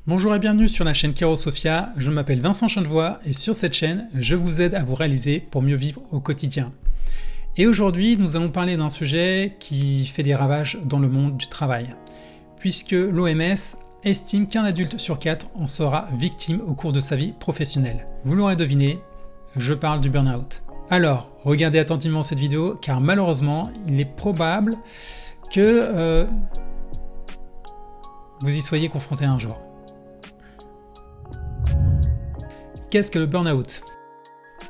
Bonjour et bienvenue sur la chaîne Kero Sophia, je m'appelle Vincent Chenevoix et sur cette chaîne, je vous aide à vous réaliser pour mieux vivre au quotidien. Et aujourd'hui, nous allons parler d'un sujet qui fait des ravages dans le monde du travail, puisque l'OMS estime qu'un adulte sur 4 en sera victime au cours de sa vie professionnelle. Vous l'aurez deviné, je parle du burn-out. Alors, regardez attentivement cette vidéo, car malheureusement, il est probable que vous y soyez confronté un jour. Qu'est-ce que le burn-out ?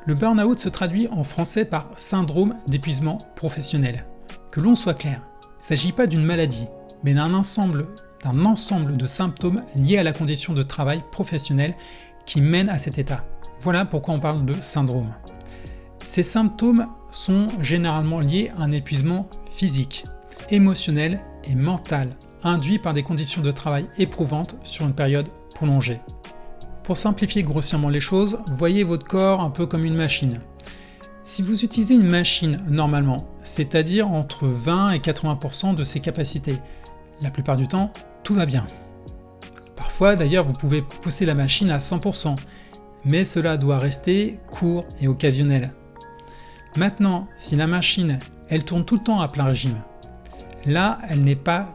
Le burn-out se traduit en français par syndrome d'épuisement professionnel. Que l'on soit clair, il ne s'agit pas d'une maladie, mais d'un ensemble de symptômes liés à la condition de travail professionnel qui mène à cet état. Voilà pourquoi on parle de syndrome. Ces symptômes sont généralement liés à un épuisement physique, émotionnel et mental, induit par des conditions de travail éprouvantes sur une période prolongée. Pour simplifier grossièrement les choses, voyez votre corps un peu comme une machine. Si vous utilisez une machine normalement, c'est-à-dire entre 20 et 80% de ses capacités, la plupart du temps, tout va bien. Parfois d'ailleurs vous pouvez pousser la machine à 100%, mais cela doit rester court et occasionnel. Maintenant, si la machine, elle tourne tout le temps à plein régime, là elle n'est pas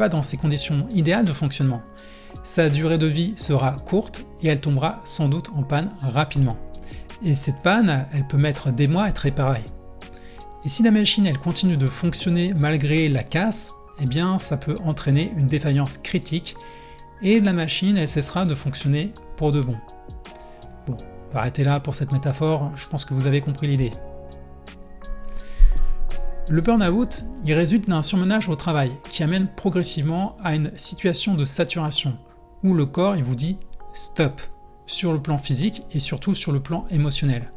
dans ses conditions idéales de fonctionnement. Sa durée de vie sera courte et elle tombera sans doute en panne rapidement. Et cette panne, elle peut mettre des mois à être réparée. Et si la machine elle continue de fonctionner malgré la casse, eh bien ça peut entraîner une défaillance critique et la machine elle cessera de fonctionner pour de bon. Bon, on va arrêter là pour cette métaphore, je pense que vous avez compris l'idée. Le burn-out, il résulte d'un surmenage au travail qui amène progressivement à une situation de saturation où le corps il vous dit stop sur le plan physique et surtout sur le plan émotionnel.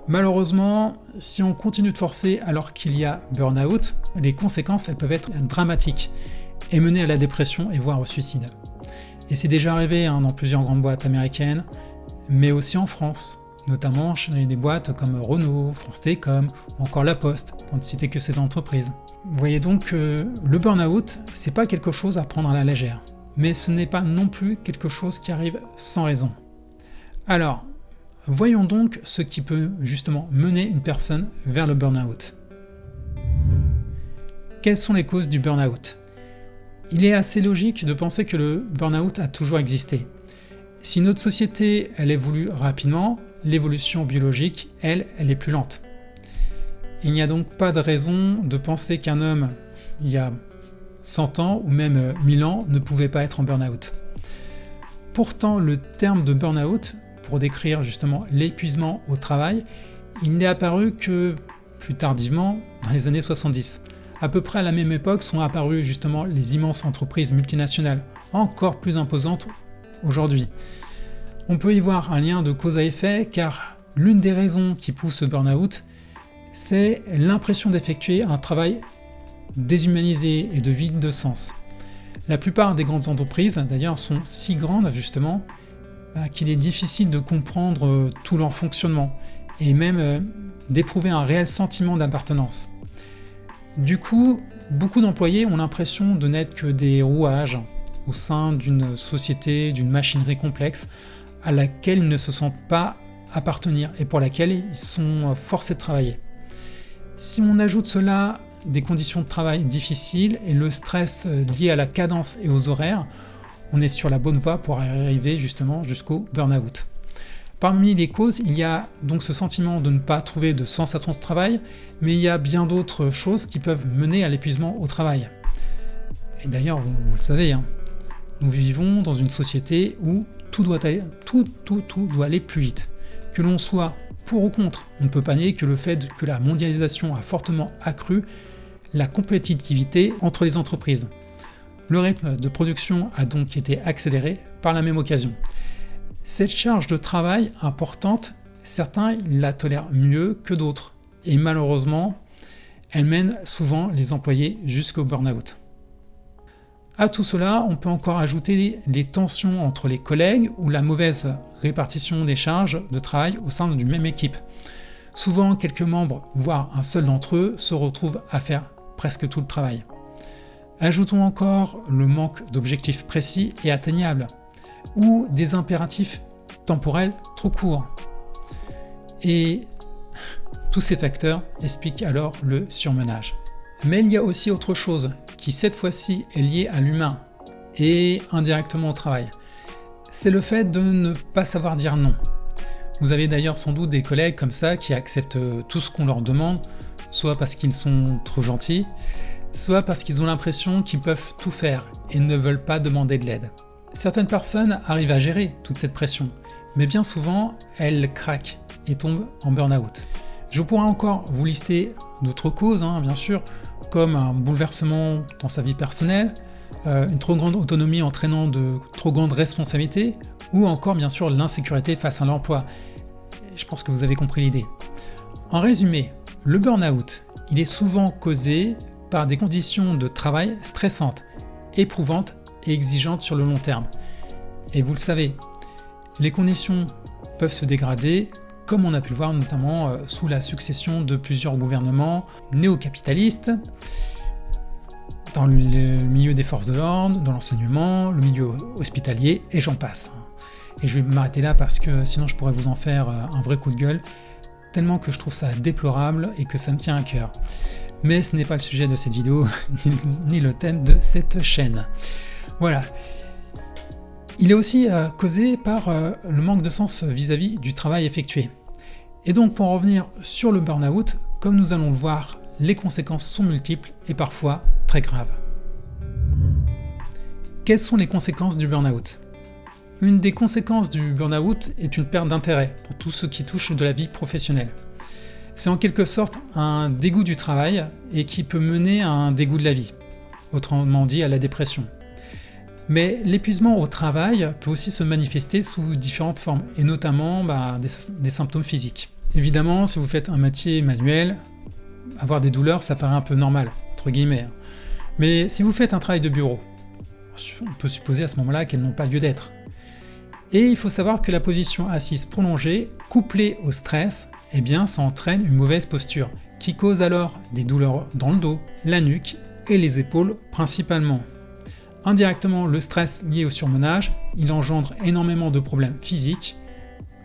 Malheureusement, si on continue de forcer alors qu'il y a burn-out, les conséquences elles peuvent être dramatiques et mener à la dépression et voire au suicide. Et c'est déjà arrivé dans plusieurs grandes boîtes américaines, mais aussi en France. Notamment chez des boîtes comme Renault, France Télécom ou encore La Poste, pour ne citer que ces entreprises. Vous voyez donc que le burn-out, c'est pas quelque chose à prendre à la légère, mais ce n'est pas non plus quelque chose qui arrive sans raison. Alors, voyons donc ce qui peut justement mener une personne vers le burn-out. Quelles sont les causes du burn-out ? Il est assez logique de penser que le burn-out a toujours existé. Si notre société elle évolue rapidement, l'évolution biologique, elle est plus lente. Il n'y a donc pas de raison de penser qu'un homme, il y a 100 ans ou même 1000 ans, ne pouvait pas être en burn-out. Pourtant, le terme de burn-out, pour décrire justement l'épuisement au travail, il n'est apparu que plus tardivement, dans les années 70. À peu près à la même époque sont apparues justement les immenses entreprises multinationales, encore plus imposantes aujourd'hui. On peut y voir un lien de cause à effet car l'une des raisons qui pousse au burn-out, c'est l'impression d'effectuer un travail déshumanisé et de vide de sens. La plupart des grandes entreprises d'ailleurs sont si grandes justement qu'il est difficile de comprendre tout leur fonctionnement et même d'éprouver un réel sentiment d'appartenance. Du coup, beaucoup d'employés ont l'impression de n'être que des rouages au sein d'une société, d'une machinerie complexe à laquelle ils ne se sentent pas appartenir et pour laquelle ils sont forcés de travailler. Si on ajoute cela des conditions de travail difficiles et le stress lié à la cadence et aux horaires, on est sur la bonne voie pour arriver justement jusqu'au burn-out. Parmi les causes, il y a donc ce sentiment de ne pas trouver de sens à son travail, mais il y a bien d'autres choses qui peuvent mener à l'épuisement au travail. Et d'ailleurs, vous le savez, nous vivons dans une société où tout doit aller plus vite. Que l'on soit pour ou contre, on ne peut pas nier que le fait que la mondialisation a fortement accru la compétitivité entre les entreprises. Le rythme de production a donc été accéléré par la même occasion. Cette charge de travail importante, certains la tolèrent mieux que d'autres, et malheureusement, elle mène souvent les employés jusqu'au burn-out. À tout cela, on peut encore ajouter les tensions entre les collègues ou la mauvaise répartition des charges de travail au sein d'une même équipe. Souvent, quelques membres, voire un seul d'entre eux, se retrouvent à faire presque tout le travail. Ajoutons encore le manque d'objectifs précis et atteignables, ou des impératifs temporels trop courts. Et tous ces facteurs expliquent alors le surmenage. Mais il y a aussi autre chose, qui cette fois-ci est liée à l'humain, et indirectement au travail. C'est le fait de ne pas savoir dire non. Vous avez d'ailleurs sans doute des collègues comme ça qui acceptent tout ce qu'on leur demande, soit parce qu'ils sont trop gentils, soit parce qu'ils ont l'impression qu'ils peuvent tout faire et ne veulent pas demander de l'aide. Certaines personnes arrivent à gérer toute cette pression, mais bien souvent, elles craquent et tombent en burn-out. Je pourrais encore vous lister d'autres causes, bien sûr, comme un bouleversement dans sa vie personnelle, une trop grande autonomie entraînant de trop grandes responsabilités, ou encore bien sûr l'insécurité face à l'emploi. Je pense que vous avez compris l'idée. En résumé, le burn-out, il est souvent causé par des conditions de travail stressantes, éprouvantes et exigeantes sur le long terme. Et vous le savez, les conditions peuvent se dégrader, comme on a pu le voir notamment sous la succession de plusieurs gouvernements néo-capitalistes, dans le milieu des forces de l'ordre, dans l'enseignement, le milieu hospitalier, et j'en passe. Et je vais m'arrêter là parce que sinon je pourrais vous en faire un vrai coup de gueule, tellement que je trouve ça déplorable et que ça me tient à cœur. Mais ce n'est pas le sujet de cette vidéo, ni le thème de cette chaîne. Voilà. Il est aussi causé par le manque de sens vis-à-vis du travail effectué. Et donc pour en revenir sur le burn-out, comme nous allons le voir, les conséquences sont multiples et parfois très graves. Quelles sont les conséquences du burn-out ? Une des conséquences du burn-out est une perte d'intérêt pour tout ce qui touche de la vie professionnelle. C'est en quelque sorte un dégoût du travail et qui peut mener à un dégoût de la vie, autrement dit à la dépression. Mais l'épuisement au travail peut aussi se manifester sous différentes formes, et notamment des symptômes physiques. Évidemment, si vous faites un métier manuel, avoir des douleurs, ça paraît un peu normal, entre guillemets. Mais si vous faites un travail de bureau, on peut supposer à ce moment-là qu'elles n'ont pas lieu d'être. Et il faut savoir que la position assise prolongée, couplée au stress, ça entraîne une mauvaise posture, qui cause alors des douleurs dans le dos, la nuque et les épaules principalement. Indirectement, le stress lié au surmenage, il engendre énormément de problèmes physiques,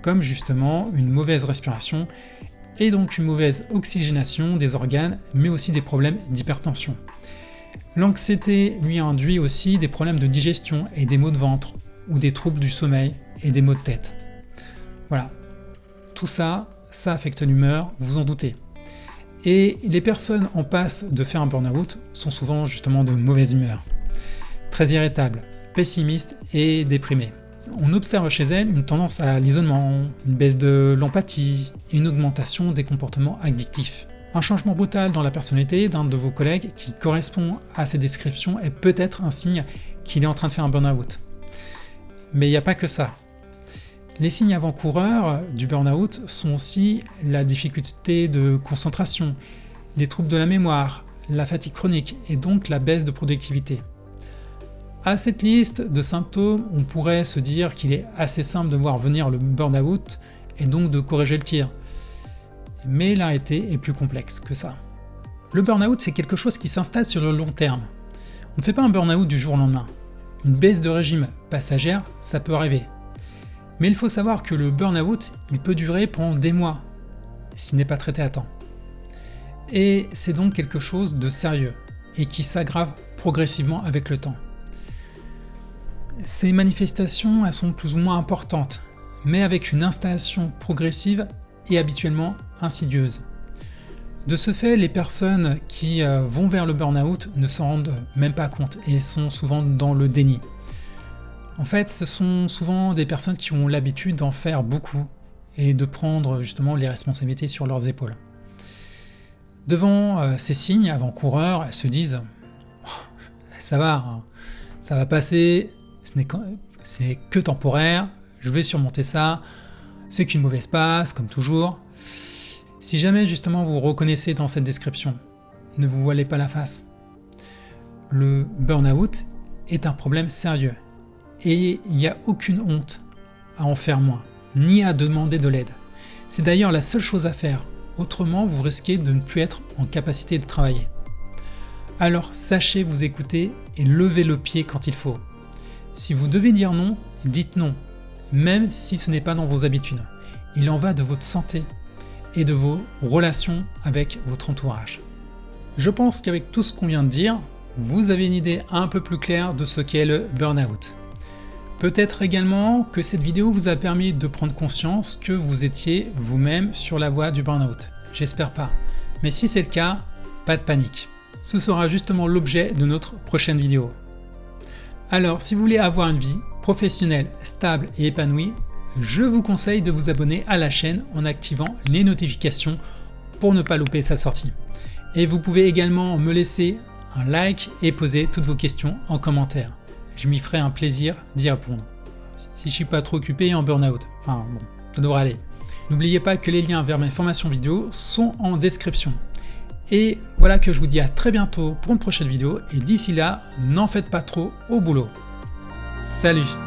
comme justement une mauvaise respiration et donc une mauvaise oxygénation des organes, mais aussi des problèmes d'hypertension. L'anxiété lui induit aussi des problèmes de digestion et des maux de ventre, ou des troubles du sommeil et des maux de tête. Voilà, tout ça, ça affecte l'humeur, vous vous en doutez. Et les personnes en passe de faire un burn-out sont souvent justement de mauvaise humeur, très irritables, pessimistes et déprimées. On observe chez elles une tendance à l'isolement, une baisse de l'empathie et une augmentation des comportements addictifs. Un changement brutal dans la personnalité d'un de vos collègues qui correspond à ces descriptions est peut-être un signe qu'il est en train de faire un burn-out. Mais il n'y a pas que ça. Les signes avant-coureurs du burn-out sont aussi la difficulté de concentration, les troubles de la mémoire, la fatigue chronique et donc la baisse de productivité. À cette liste de symptômes, on pourrait se dire qu'il est assez simple de voir venir le burn-out et donc de corriger le tir. Mais la réalité est plus complexe que ça. Le burn-out, c'est quelque chose qui s'installe sur le long terme. On ne fait pas un burn-out du jour au lendemain. Une baisse de régime passagère, ça peut arriver. Mais il faut savoir que le burn-out, il peut durer pendant des mois, s'il n'est pas traité à temps. Et c'est donc quelque chose de sérieux, et qui s'aggrave progressivement avec le temps. Ces manifestations, elles sont plus ou moins importantes, mais avec une installation progressive et habituellement insidieuse. De ce fait, les personnes qui vont vers le burn-out ne s'en rendent même pas compte et sont souvent dans le déni. En fait, ce sont souvent des personnes qui ont l'habitude d'en faire beaucoup et de prendre justement les responsabilités sur leurs épaules. Devant ces signes avant-coureurs, elles se disent oh, « ça va passer, c'est que temporaire, je vais surmonter ça, c'est qu'une mauvaise passe, comme toujours ». Si jamais justement vous reconnaissez dans cette description, ne vous voilez pas la face. Le burn-out est un problème sérieux et il n'y a aucune honte à en faire moins, ni à demander de l'aide. C'est d'ailleurs la seule chose à faire, autrement vous risquez de ne plus être en capacité de travailler. Alors sachez vous écouter et levez le pied quand il faut. Si vous devez dire non, dites non, même si ce n'est pas dans vos habitudes. Il en va de votre santé et de vos relations avec votre entourage. Je pense qu'avec tout ce qu'on vient de dire, vous avez une idée un peu plus claire de ce qu'est le burn-out. Peut-être également que cette vidéo vous a permis de prendre conscience que vous étiez vous-même sur la voie du burn-out. J'espère pas. Mais si c'est le cas, pas de panique. Ce sera justement l'objet de notre prochaine vidéo. Alors, si vous voulez avoir une vie professionnelle, stable et épanouie, je vous conseille de vous abonner à la chaîne en activant les notifications pour ne pas louper sa sortie. Et vous pouvez également me laisser un like et poser toutes vos questions en commentaire. Je m'y ferai un plaisir d'y répondre. Si je suis pas trop occupé en burn-out. Enfin bon, ça devrait aller. N'oubliez pas que les liens vers mes formations vidéo sont en description. Et voilà que je vous dis à très bientôt pour une prochaine vidéo. Et d'ici là, n'en faites pas trop au boulot. Salut!